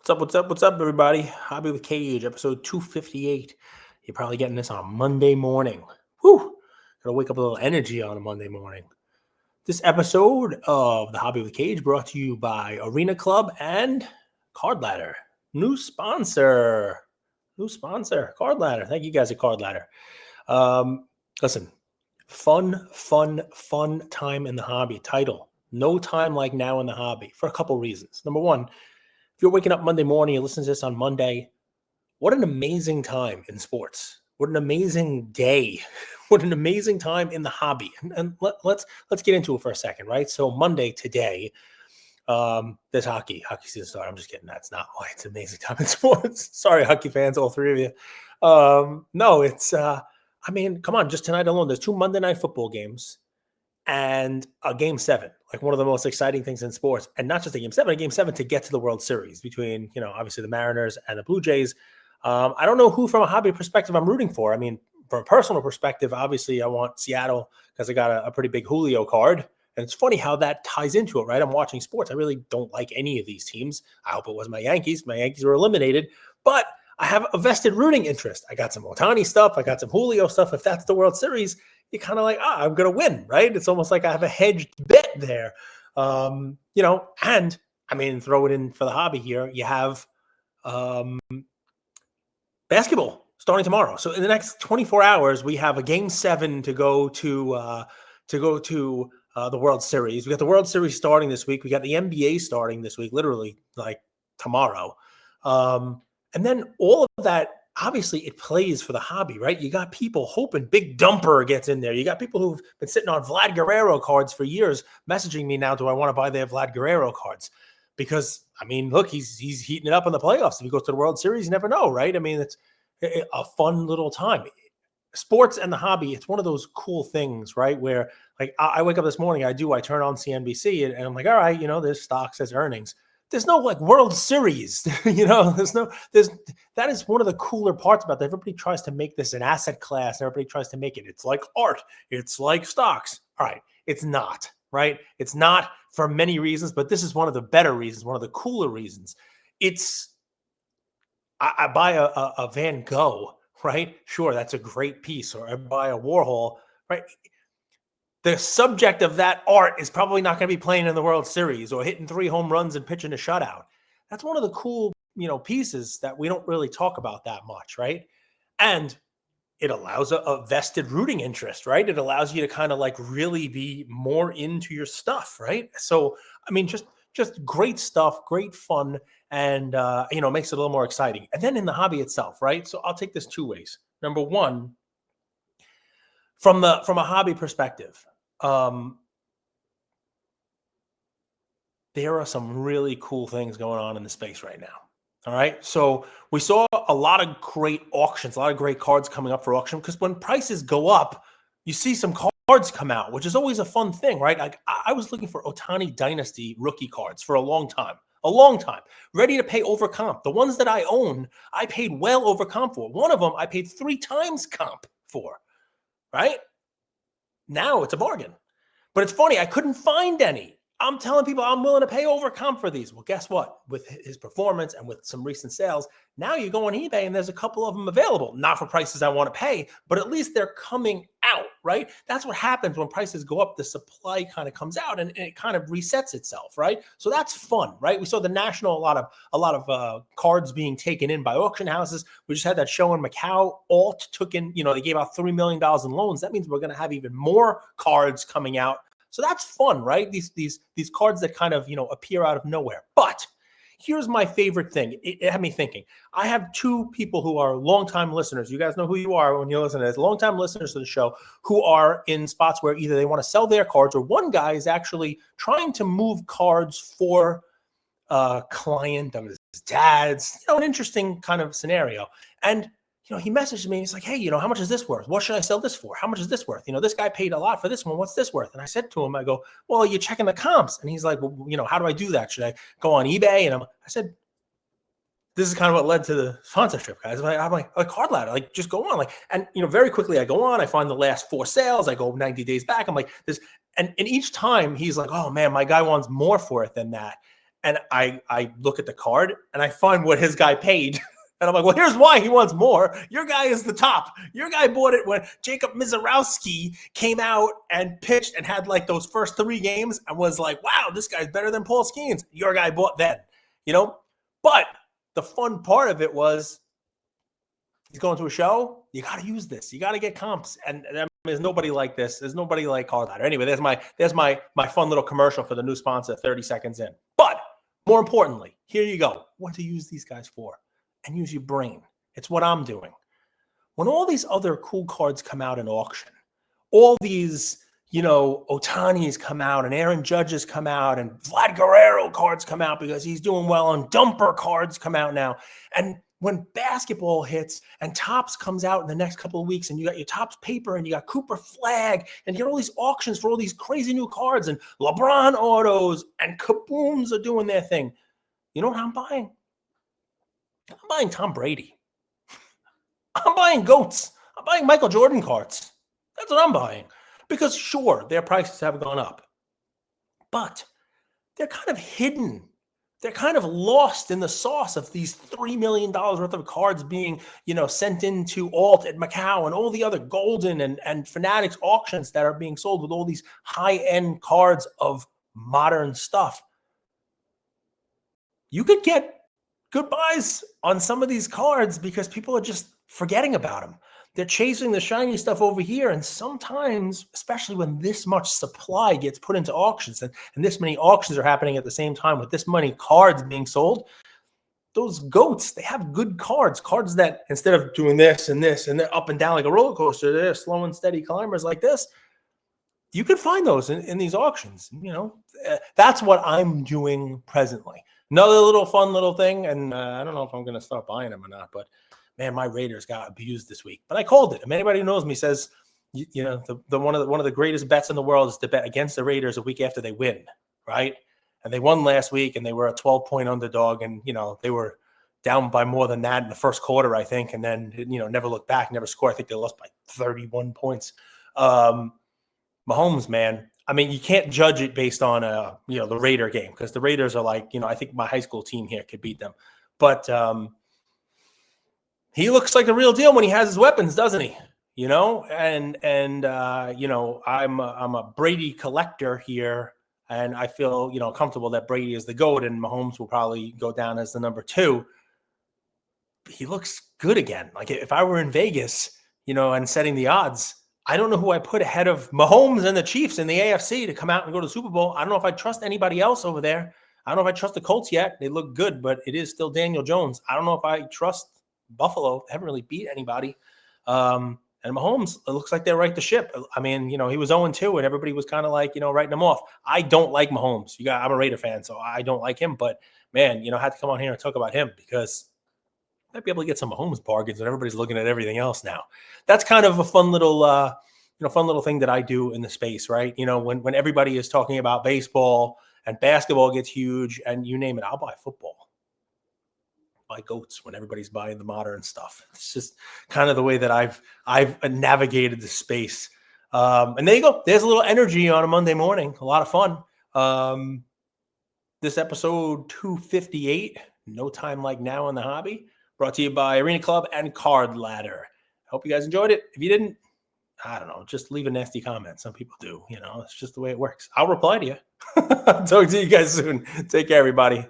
What's up? What's up? What's up, everybody? Hobby with Cage, episode 258. You're probably getting this on a Monday morning. Whew! Gotta wake up a little energy on a Monday morning. This episode of the Hobby with Cage brought to you by Arena Club and Card Ladder. New sponsor, Card Ladder. Thank you guys at Card Ladder. Listen, fun time in the hobby. Title: No time like now in the hobby, for a couple reasons. Number one, if you're waking up Monday morning, you listen to this on Monday, what an amazing time in sports. What an amazing day. What an amazing time in the hobby. And let's get into it for a second, right? So Monday today, there's hockey season started. I'm just kidding. That's not why it's an amazing time in sports. Sorry, hockey fans, all three of you. No, it's, come on, just tonight alone, there's two Monday night football games and a game 7, like one of the most exciting things in sports. And not just a game 7 to get to the World Series between, obviously the Mariners and the Blue Jays. I don't know who from a hobby perspective I'm rooting for. I mean, from a personal perspective, obviously I want Seattle because I got a pretty big Julio card. And it's funny how that ties into it, right? I'm watching sports. I really don't like any of these teams. I hope it was my Yankees. My Yankees were eliminated. But I have a vested rooting interest. I got some Ohtani stuff. I got some Julio stuff. If that's the World Series, you're kind of like, I'm going to win, right? It's almost like I have a hedged bet there. And I mean, throw it in for the hobby here. You have basketball starting tomorrow. So in the next 24 hours, we have a game 7 to go to the World Series. We got the World Series starting this week. We got the NBA starting this week, literally like tomorrow. And then all of that, obviously it plays for the hobby, right? You got people hoping Big Dumper gets in there. You got people who've been sitting on Vlad Guerrero cards for years messaging me now, do I want to buy their Vlad Guerrero cards? Because, I mean, look, he's heating it up in the playoffs. If he goes to the World Series, you never know, right? I mean, it's a fun little time. Sports and the hobby, it's one of those cool things, right? Where, like, I wake up this morning, I turn on CNBC, and I'm like, all right, there's stocks, there's earnings. There's no like World Series, that is one of the cooler parts about that. Everybody tries to make this an asset class. Everybody tries to make it's like art. It's like stocks. All right. It's not, right? It's not for many reasons, but this is one of the better reasons, one of the cooler reasons. I buy a Van Gogh, right? Sure. That's a great piece. Or I buy a Warhol, right? The subject of that art is probably not going to be playing in the World Series or hitting 3 home runs and pitching a shutout. That's one of the cool, pieces that we don't really talk about that much, right? And it allows a vested rooting interest, right? It allows you to kind of like really be more into your stuff, right? So, I mean, just great stuff, great fun, and makes it a little more exciting. And then in the hobby itself, right? So I'll take this 2 ways. Number one, from a hobby perspective, there are some really cool things going on in the space right now. All right. So we saw a lot of great auctions, a lot of great cards coming up for auction, because when prices go up, you see some cards come out, which is always a fun thing, right? Like I was looking for Ohtani Dynasty rookie cards for a long time, ready to pay over comp. The ones that I own, I paid well over comp for. One of them I paid 3 times comp for, right? Now it's a bargain. But it's funny, I couldn't find any. I'm telling people I'm willing to pay over comp for these. Well, guess what? With his performance and with some recent sales, now you go on eBay and there's a couple of them available. Not for prices I want to pay, but at least they're coming out, right? That's what happens when prices go up. The supply kind of comes out and it kind of resets itself, right? So that's fun, right? We saw the National, a lot of cards being taken in by auction houses. We just had that show in Macau. Alt took in, they gave out $3 million in loans. That means we're going to have even more cards coming out. So that's fun, right? These cards that kind of, appear out of nowhere. But here's my favorite thing. It had me thinking. I have 2 people who are longtime listeners. You guys know who you are when you listen to this. Longtime listeners to the show who are in spots where either they want to sell their cards, or one guy is actually trying to move cards for a client of his dad's. An interesting kind of scenario. And he messaged me and he's like, hey, how much is this worth? What should I sell this for? How much is this worth? This guy paid a lot for this one. What's this worth? And I said to him, I go, well, you're checking the comps. And he's like, well, how do I do that? Should I go on eBay? And I said, this is kind of what led to the sponsorship, guys. I'm like, a Card Ladder, like just go on. And very quickly I go on, I find the last 4 sales. I go 90 days back. I'm like this. And each time he's like, oh man, my guy wants more for it than that. And I look at the card and I find what his guy paid. And I'm like, well, here's why he wants more. Your guy is the top. Your guy bought it when Jacob Mizorowski came out and pitched and had like those first 3 games and was like, wow, this guy's better than Paul Skeens. Your guy bought then, you know? But the fun part of it was he's going to a show. You got to use this. You got to get comps. And there's nobody like this. There's nobody like Card Ladder. Anyway, there's my fun little commercial for the new sponsor 30 seconds in. But more importantly, here you go. What to use these guys for? And use your brain. It's what I'm doing. When all these other cool cards come out in auction, all these, Ohtani's come out and Aaron Judge's come out and Vlad Guerrero cards come out because he's doing well and Dumper cards come out now. And when basketball hits and Topps comes out in the next couple of weeks and you got your Topps paper and you got Cooper Flag and you got all these auctions for all these crazy new cards and LeBron autos and Kabooms are doing their thing. You know what I'm buying? I'm buying Tom Brady. I'm buying GOATs. I'm buying Michael Jordan cards. That's what I'm buying. Because sure, their prices have gone up. But they're kind of hidden. They're kind of lost in the sauce of these $3 million worth of cards being, sent into Alt at Macau and all the other Golden and Fanatics auctions that are being sold with all these high-end cards of modern stuff. You could get good buys on some of these cards because people are just forgetting about them. They're chasing the shiny stuff over here. And sometimes, especially when this much supply gets put into auctions and this many auctions are happening at the same time with this many cards being sold, those GOATs, they have good cards that instead of doing this and they're up and down like a roller coaster, they're slow and steady climbers like this. You can find those in these auctions. That's what I'm doing presently. Another fun little thing, and I don't know if I'm going to start buying them or not, but man, my Raiders got abused this week. But I called it. Anybody who knows me says, one of the greatest bets in the world is to bet against the Raiders a week after they win, right? And they won last week, and they were a 12-point underdog, and they were down by more than that in the first quarter, I think, and then never looked back, never scored. I think they lost by 31 points. Mahomes, man. I mean, you can't judge it based on the Raider game because the Raiders are like, I think my high school team here could beat them. But he looks like the real deal when he has his weapons, doesn't he? I'm a Brady collector here, and I feel, comfortable that Brady is the GOAT and Mahomes will probably go down as the number 2. He looks good again. Like if I were in Vegas, and setting the odds, I don't know who I put ahead of Mahomes and the Chiefs in the AFC to come out and go to the Super Bowl. I don't know if I trust anybody else over there. I don't know if I trust the Colts yet. They look good, but it is still Daniel Jones. I don't know if I trust Buffalo. They haven't really beat anybody. And Mahomes, it looks like they right the ship. I mean, he was 0-2 and everybody was kind of like, writing him off. I don't like Mahomes. I'm a Raider fan, so I don't like him. But, man, I had to come on here and talk about him because might be able to get some Mahomes bargains when everybody's looking at everything else now. That's kind of a fun little thing that I do in the space, right? When everybody is talking about baseball and basketball gets huge and you name it, I'll buy football. Buy GOATs when everybody's buying the modern stuff. It's just kind of the way that I've navigated the space. And there you go. There's a little energy on a Monday morning. A lot of fun. This episode 258, No Time Like Now in the Hobby, brought to you by Arena Club and Card Ladder. I hope you guys enjoyed it. If you didn't, I don't know, just leave a nasty comment. Some people do, it's just the way it works. I'll reply to you. Talk to you guys soon. Take care, everybody.